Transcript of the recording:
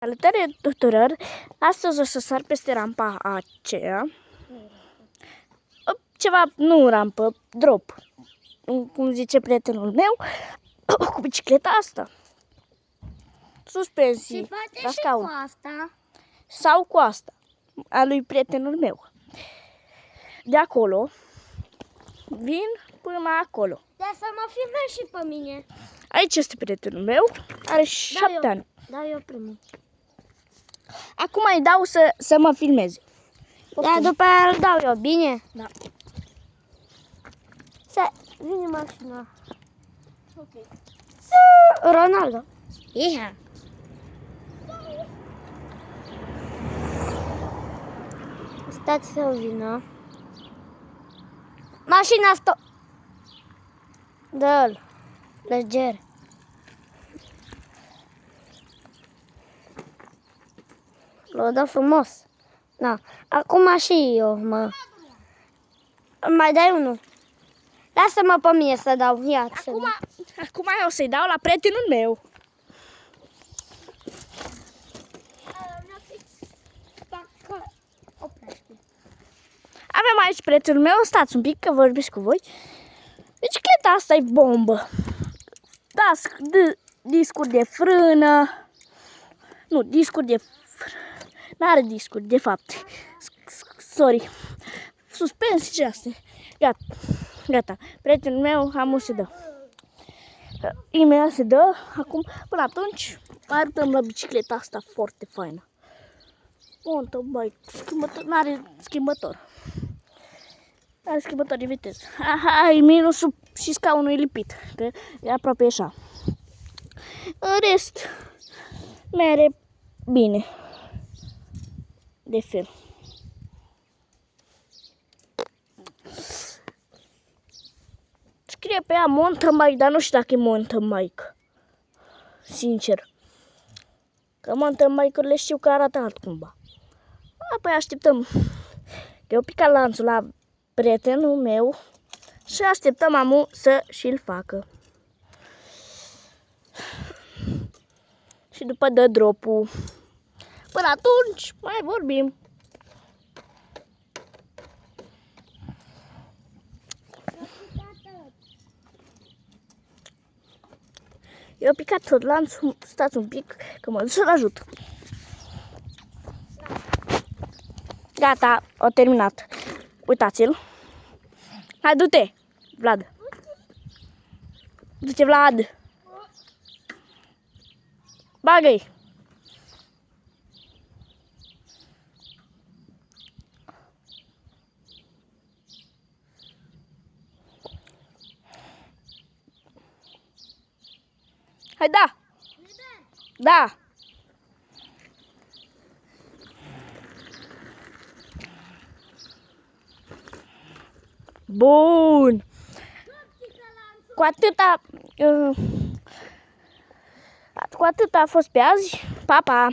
Salutare tuturor! Astăzi o să sar peste rampa aceea. Ceva, nu rampă, drop. Cum zice prietenul meu, cu bicicleta asta. Suspensii Se poate la și scaun. cu asta. Sau cu asta, a lui prietenul meu. De acolo, vin până acolo. Dar să mă filmezi și pe mine. Aici este prietenul meu, are 7 ani. Da, eu primul. Acum îi dau să mă filmeze. Da, după aia îl dau eu, bine? Da. Să vine mașina. Ok. Ronaldo. Iha. Stați să vină. Mașina stop. Dă-l. Leger. L-o dă frumos. Da. Acum și eu, mă. Mai dai unul. Lasă-mă pe mine să dau. Ia, Acum eu o să-i dau la prietenul meu. Avem aici prietenul meu, stați un pic că vorbesc cu voi. Bicicleta asta e bombă. Discuri de frână. Nu, discuri de n-are discuri, de fapt. Sorry. Suspensii și astea. Gata. Prietenul meu am să dă. Imediat se dă. Acum, până atunci, arătăm la bicicleta asta foarte faină. Mountain bike. N-are schimbător. Are schimbător de viteză. Aha, e minusul și scaunul e lipit. Că e aproape așa. În rest, mere bine. De fel. Scrie pe ea mountain bike, dar nu știu dacă e mountain bike. Sincer. Că mountain bike-urile știu că arată altcumva. Apoi așteptăm. Că eu picat lanțul la prietenul meu și așteptăm amu să și-l facă. Și după dă dropul. Până atunci mai vorbim. Eu am picat tot lanțul, stați un pic că mă duc să-l ajut. Gata, a terminat. Uitați-l. Hai, du-te, Vlad. Du-te, Vlad. Bagă-i. Hai, da. Da. Bun. Cu atâta a fost pe azi. Pa, pa.